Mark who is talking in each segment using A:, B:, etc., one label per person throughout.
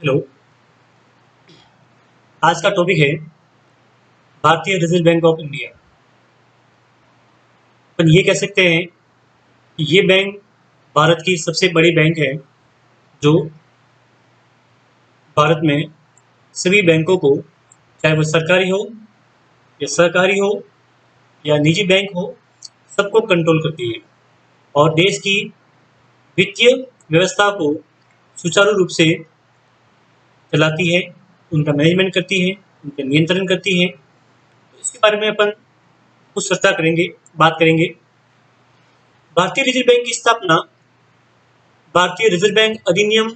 A: Hello. आज का topic है भारतीय रिजर्व बैंक ऑफ इंडिया। अपन ये कह सकते हैं कि ये बैंक भारत की सबसे बड़ी बैंक है जो भारत में सभी बैंकों को, चाहे वो सरकारी हो या सहकारी हो या निजी बैंक हो, सबको कंट्रोल करती है और देश की वित्तीय व्यवस्था को सुचारू रूप से चलाती है, उनका मैनेजमेंट करती है, उनका नियंत्रण करती है। तो इसके बारे में अपन कुछ चर्चा करेंगे, बात करेंगे। भारतीय रिजर्व बैंक की स्थापना भारतीय रिजर्व बैंक अधिनियम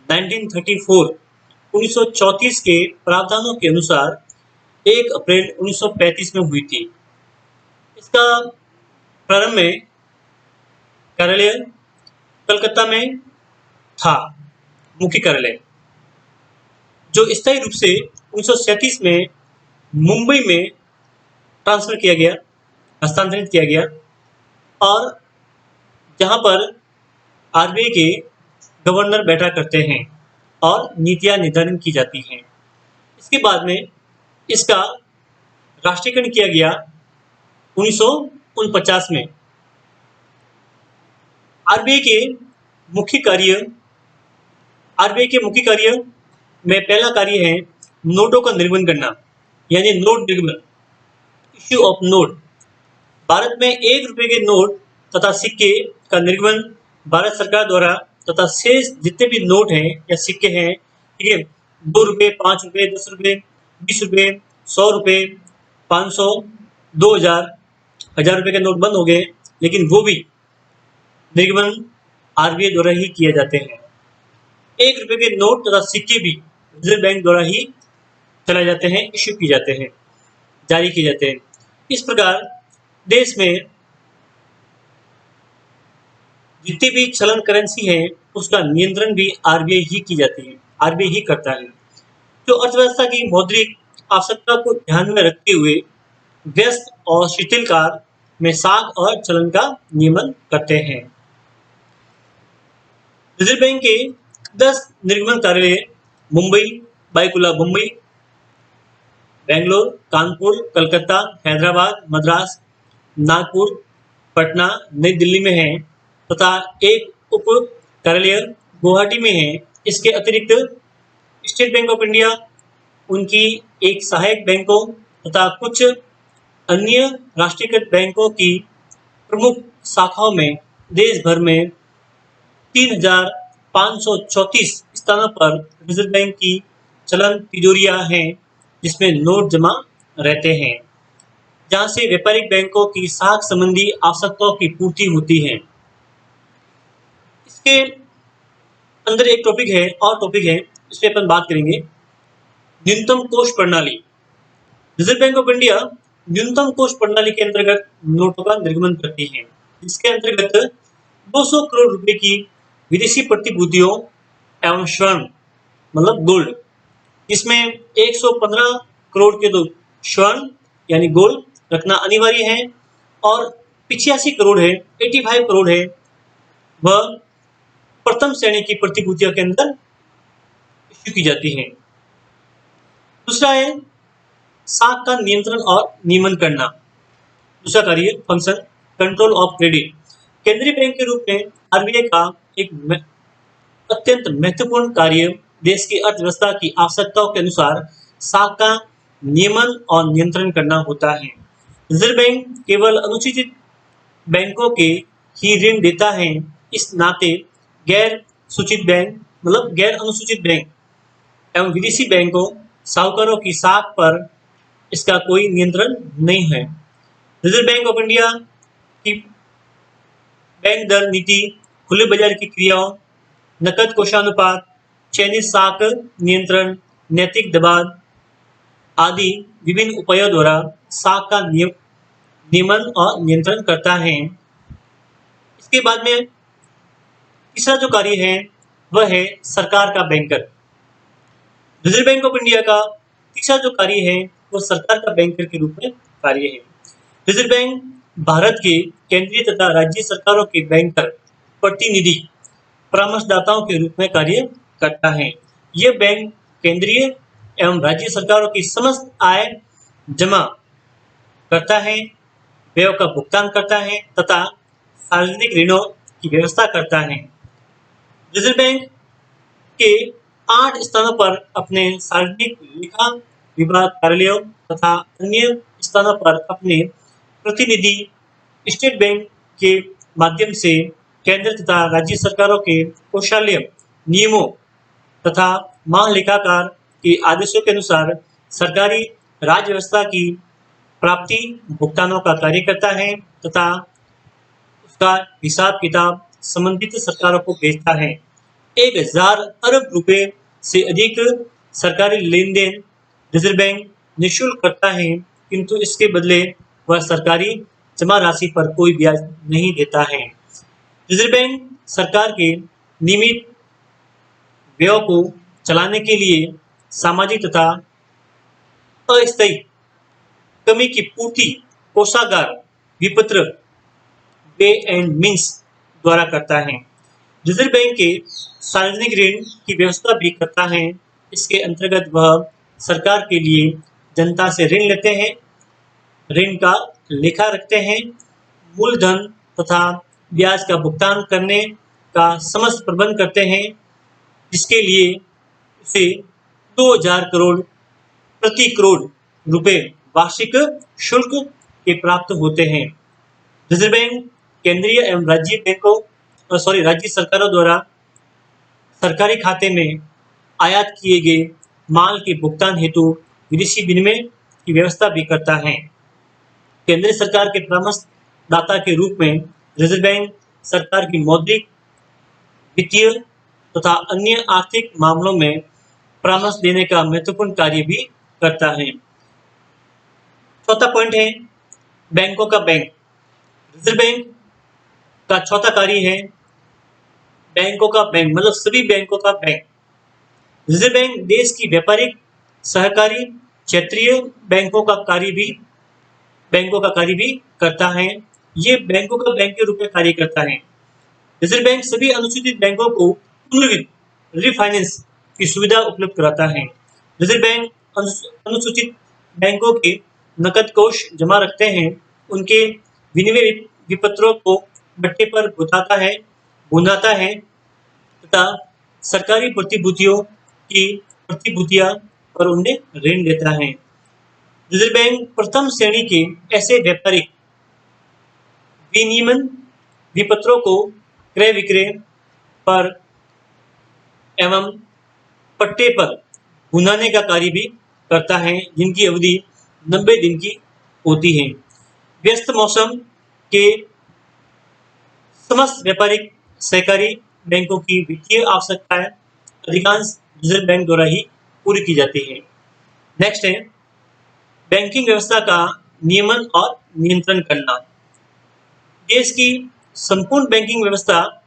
A: 1934 1934 के प्रावधानों के अनुसार 1 अप्रैल 1935 में हुई थी। इसका प्रारंभ में कार्यालय कलकत्ता में था, मुख्य कार्यालय, जो स्थायी रूप से 1937 में मुंबई में ट्रांसफर किया गया, हस्तांतरित किया गया, और जहां पर आरबीआई के गवर्नर बैठा करते हैं और नीतियां निर्धारण की जाती हैं। इसके बाद में इसका राष्ट्रीयकरण किया गया 1949 में। आरबीआई के मुख्य कार्य आरबीआई के मुख्य कार्य में पहला कार्य है नोटों का निर्गमन करना, यानी नोट निर्गमन, इश्यू ऑफ नोट। भारत में 1 रुपए के नोट तथा सिक्के का निर्गमन भारत सरकार द्वारा तथा शेष जितने भी नोट हैं या सिक्के हैं, ठीक है, 2 रुपए, 5 रुपए, 10 रुपए, 20 रुपए, 100 रुपए, 500, 2000, 1000 रुपए के नोट बंद हो गए, लेकिन वो भी निर्गमन आरबीआई द्वारा ही किए जाते हैं। 1 रुपए के नोट तथा सिक्के भी रिजर्व बैंक द्वारा ही चलाए जाते हैं, इश्यू किए जाते हैं, जारी किए जाते हैं। इस प्रकार देश में जितनी भी चलन करेंसी है उसका नियंत्रण भी आरबीआई ही की जाती है, आरबीआई ही करता है, जो अर्थव्यवस्था की मौद्रिक आवश्यकता को ध्यान में रखते हुए व्यस्त और शिथिल काल में साख और चलन का नियमन करते हैं। रिजर्व बैंक के 10 निर्गमन कार्यालय मुंबई, बाईकुला मुंबई, बेंगलोर, कानपुर, कलकत्ता, हैदराबाद, मद्रास, नागपुर, पटना, नई दिल्ली में है तथा एक उप कार्यालय गुवाहाटी में है। इसके अतिरिक्त स्टेट बैंक ऑफ इंडिया, उनकी एक सहायक बैंकों तथा कुछ अन्य राष्ट्रीयकृत बैंकों की प्रमुख शाखाओं में देश भर में 3534 स्थानों पर रिजर्व बैंक की चलन तिजोरियां हैं, जिसमें नोट जमा रहते हैं, जहां से व्यापारिक बैंकों की साख संबंधी आवश्यकताओं की पूर्ति होती है। इसके अंदर एक टॉपिक है, और टॉपिक है, इस पर अपन बात करेंगे, न्यूनतम कोष प्रणाली। रिजर्व बैंक ऑफ इंडिया न्यूनतम कोष प्रणाली के अंतर्गत नोटों का निर्गमन करती है, जिसके अंतर्गत 200 करोड़ रुपए की विदेशी प्रतिभूतियों एवं स्वर्ण, मतलब गोल्ड, इसमें 115 करोड़ के तो स्वर्ण यानी गोल्ड रखना अनिवार्य है, और 85 करोड़ है, 85 करोड़ है, वह प्रथम श्रेणी की प्रतिभूतियों के अंदर इश्यू की जाती है। दूसरा है साख का नियंत्रण और नियमन करना। दूसरा कार्य, फंक्शन, कंट्रोल ऑफ क्रेडिट। केंद्रीय बैंक के रूप में आरबीआई का एक अत्यंत महत्वपूर्ण कार्य देश की अर्थव्यवस्था की आवश्यकताओं के अनुसार साख का नियमन और नियंत्रण करना होता है। रिजर्व बैंक केवल अनुसूचित बैंकों के ही ऋण देता है, इस नाते गैर सूचित बैंक, मतलब गैर अनुसूचित बैंक एवं विदेशी बैंकों, साहूकारों की साख पर इसका कोई नियंत्रण नहीं है। रिजर्व बैंक ऑफ इंडिया की बैंक दर नीति, खुले बाजार की क्रियाओं, नकद कोषानुपात, चयनित साख नियंत्रण, नैतिक दबाव आदि विभिन्न उपायों द्वारा साख का नियमन और नियंत्रण करता है। इसके बाद में तीसरा जो कार्य है वह है सरकार का banker. Reserve bank of India का तीसरा जो कार्य है वह सरकार का बैंकर के रूप में कार्य है। रिजर्व बैंक भारत के केंद्रीय तथा राज्य सरकारों के बैंकर, प्रतिनिधि, परामर्शदाताओं के रूप में कार्य करता है। ये बैंक केंद्रीय एवं राज्य सरकारों की समस्त आय जमा करता है, व्ययों का भुगतान करता है तथा सार्वजनिक ऋणों की व्यवस्था करता है। रिजर्व बैंक के 8 स्थानों पर अपने सार्वजनिक लेखा विभाग कार्यालयों तथा अन्य स्थानों पर अपने प्रतिनिधि स्टेट बैंक के माध्यम से केंद्र तथा राज्य सरकारों के कोषालय नियमों तथा महालेखाकार के आदेशों के अनुसार सरकारी राज व्यवस्था की प्राप्ति भुगतानों का कार्य करता है तथा उसका हिसाब किताब संबंधित सरकारों को भेजता है। 1000 अरब रुपए से अधिक सरकारी लेन देन रिजर्व बैंक निःशुल्क करता है, किंतु इसके बदले वह सरकारी जमा राशि पर कोई ब्याज नहीं देता है। रिजर्व बैंक सरकार के नियमित व्ययों को चलाने के लिए सामाजिक तथा अस्थायी कमी की पूर्ति कोषागार विपत्र वे एंड मीन्स द्वारा करता है। रिजर्व बैंक के सार्वजनिक ऋण की व्यवस्था भी करता है। इसके अंतर्गत वह सरकार के लिए जनता से ऋण लेते हैं, ऋण का लेखा रखते हैं, मूलधन तथा ब्याज का भुगतान करने का समस्त प्रबंध करते हैं, जिसके लिए उसे 2000 करोड़ प्रति करोड़ रुपए वार्षिक शुल्क के प्राप्त होते हैं। रिजर्व बैंक केंद्रीय एवं राज्य सरकारों द्वारा सरकारी खाते में आयात किए गए माल के भुगतान हेतु विदेशी विनिमय की व्यवस्था भी करता है। केंद्र सरकार के परामर्शदाता के रूप में रिजर्व बैंक सरकार की मौद्रिक, वित्तीय तथा अन्य आर्थिक मामलों में परामर्श देने का महत्वपूर्ण कार्य भी करता है। चौथा पॉइंट है बैंकों का बैंक। रिजर्व बैंक का चौथा कार्य है बैंकों का बैंक, मतलब सभी बैंकों का बैंक। रिजर्व बैंक देश की व्यापारिक, सहकारी, क्षेत्रीय बैंकों का कार्य भी करता है। ये बैंकों का बैंक के रूप में कार्य करता है। रिजर्व बैंक सभी अनुसूचित बैंकों को पुनर्वित्त रिफाइनेंस की सुविधा उपलब्ध कराता है। रिजर्व बैंक अनुसूचित बैंकों के नकद कोष जमा रखते हैं, उनके विनिमय विपत्रों को भट्टे पर बुंदाता है तथा सरकारी प्रतिभूतियों की प्रतिभूतियां पर उन्हें ऋण देता है। रिजर्व बैंक प्रथम श्रेणी के ऐसे व्यापारिक विनियमन विपत्रों को क्रय विक्रय पर एवं पट्टे पर भुनाने का कार्य भी करता है, जिनकी अवधि 90 दिन की होती है। व्यस्त मौसम के समस्त व्यापारिक सहकारी बैंकों की वित्तीय आवश्यकताएं अधिकांश रिजर्व बैंक द्वारा ही पूरी की जाती है। नेक्स्ट है बैंकिंग व्यवस्था का नियमन और नियंत्रण करना। देश की संपूर्ण बैंकिंग व्यवस्था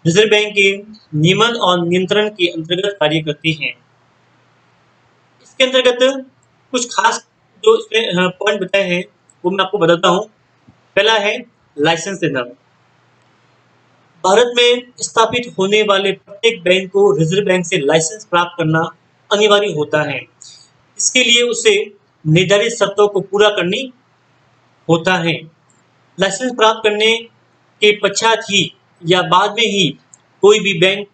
A: रिजर्व बैंक के नियमन और नियंत्रण के अंतर्गत कार्य करती है। इसके अंतर्गत कुछ खास जो इसमें पॉइंट बताए हैं वो मैं आपको बताता हूँ। पहला है लाइसेंस देना। भारत में स्थापित होने वाले प्रत्येक बैंक को रिजर्व बैंक से लाइसेंस प्राप्त करना अनिवार्य होता है। इसके लिए उसे निर्धारित शर्तों को पूरा करनी होता है। लाइसेंस प्राप्त करने के पश्चात ही या बाद में ही कोई भी बैंक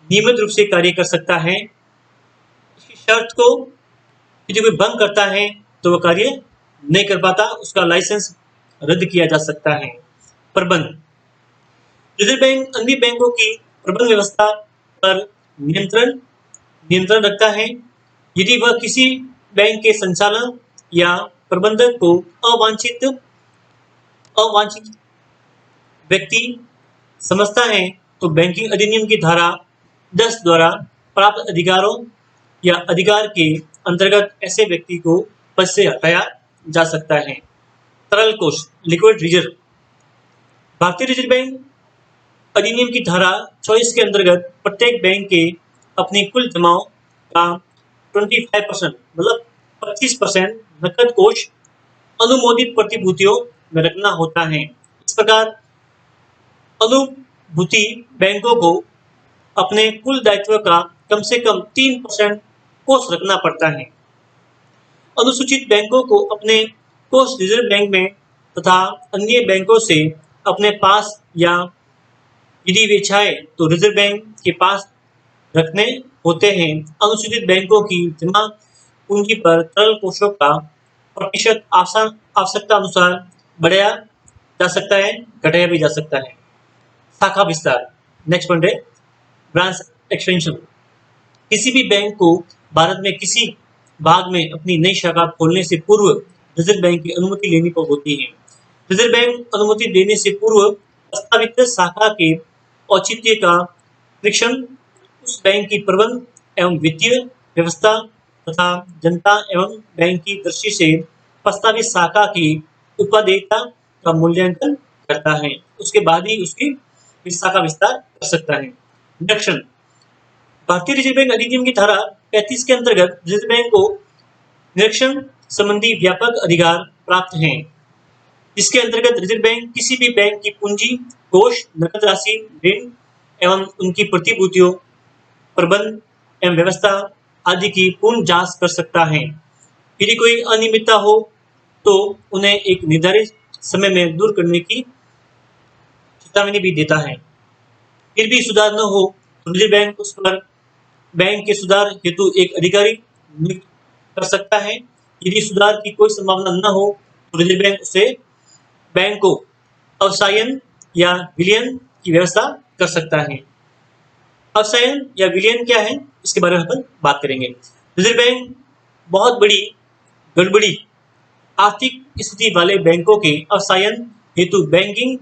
A: नियमित रूप से कार्य कर सकता है। इसकी शर्त को यदि कोई भंग करता है तो वह कार्य नहीं कर पाता, उसका लाइसेंस रद्द किया जा सकता है। प्रबंध। रिजर्व बैंक अन्य बैंकों की प्रबंध व्यवस्था पर नियंत्रण रखता है। यदि वह किसी बैंक के संचालन या प्रबंधक को अवांछित व्यक्ति समझता है तो बैंकिंग अधिनियम की धारा 10 द्वारा प्राप्त अधिकारों या अधिकार के अंतर्गत ऐसे व्यक्ति को पद से हटाया जा सकता है। तरल कोष लिक्विड रिजर्व। भारतीय रिजर्व बैंक अधिनियम की धारा 24 के अंतर्गत प्रत्येक बैंक के अपनी कुल जमाओं का 25% मतलब 25% नकद कोष अनुमोदित प्रतिभूतियों में रखना होता है। इस प्रकार अनुभूति बैंकों को अपने कुल दायित्व का कम से कम 3% कोष रखना पड़ता है। अनुसूचित बैंकों को अपने कोष रिजर्व बैंक में तथा अन्य बैंकों से अपने पास या यदि वे चाहे तो रिजर्व बैंक के पास रखने होते हैं। अनुसूचित बैंकों की जमा पूंजी पर तरल कोषों का प्रतिशत आवश्यकता अनुसार बढ़ाया जा सकता है, घटाया भी जा सकता है। शाखा विस्तार, नेक्स्ट पॉइंट है ब्रांच एक्सटेंशन। किसी भी बैंक को भारत में किसी भाग में अपनी नई शाखा खोलने से पूर्व रिजर्व बैंक की अनुमति लेनी होती है। रिजर्व बैंक अनुमति देने से पूर्व प्रस्तावित शाखा के औचित्य का परीक्षण उस बैंक की प्रबंध एवं वित्तीय व्यवस्था तथा जनता एवं बैंक की दृष्टि से प्रस्तावित शाखा की उपयोगिता का मूल्यांकन करता है। उसके बाद ही उसकी शाखा विस्तार कर सकता है। निरीक्षण, भारतीय रिजर्व बैंक अधिनियम की धारा 35 के अंतर्गत रिजर्व बैंक को निरीक्षण संबंधी व्यापक अधिकार प्राप्त हैं। इसके अंतर्गत रिजर्व बैंक किसी भी बैंक की पूंजी, कोष, नकद राशि, ऋण एवं उनकी प्रतिभूतियों, प्रबंध एवं व्यवस्था आदि की पूर्ण जांच कर सकता है। यदि कोई अनियमितता हो तो उन्हें एक निर्धारित समय में दूर करने की चेतावनी भी देता है। फिर भी सुधार न हो तो रिजर्व बैंक उस पर बैंक के सुधार हेतु एक अधिकारी नियुक्त कर सकता है। यदि सुधार की कोई संभावना न हो तो रिजर्व बैंक उसे बैंक को अवसायन या विलयन की व्यवस्था कर सकता है। अवसायन या विलयन क्या है, इसके बारे में अपन बात करेंगे। रिजर्व बैंक बहुत बड़ी गड़बड़ी आर्थिक स्थिति वाले बैंकों के अवसायन हेतु बैंकिंग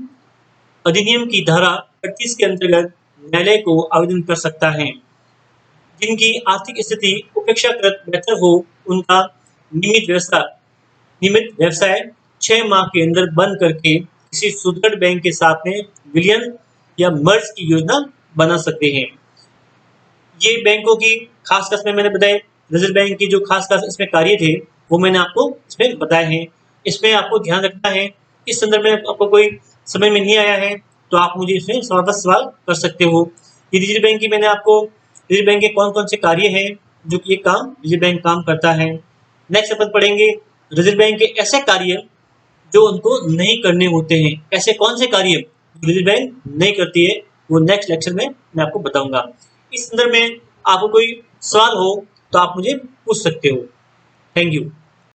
A: अधिनियम की धारा 38 के अंतर्गत न्यायालय को आवेदन कर सकता है। जिनकी आर्थिक स्थिति अपेक्षाकृत बेहतर हो उनका नियमित व्यवसाय 6 माह के अंदर बंद करके किसी सुदृढ़ बैंक के साथ में विलयन या मर्ज की योजना बना सकते हैं। ये बैंकों की खास खास में मैंने बताया, रिजर्व बैंक की जो खास खास इसमें कार्य थे वो मैंने आपको इसमें बताए हैं। इसमें आपको ध्यान रखना है। इस संदर्भ में आपको कोई समझ में नहीं आया है तो आप मुझे इसमें सवाल कर सकते हो। ये रिजर्व बैंक की मैंने आपको रिजर्व बैंक के कौन कौन से कार्य हैं जो ये काम रिजर्व बैंक काम करता है। नेक्स्ट अपन पढ़ेंगे रिजर्व बैंक के ऐसे कार्य जो उनको नहीं करने होते हैं। ऐसे कौन से कार्य रिजर्व बैंक नहीं करती है वो नेक्स्ट लेक्चर में मैं आपको बताऊंगा। इस संदर्भ में आपको कोई सवाल हो तो आप मुझे पूछ सकते हो। Thank you.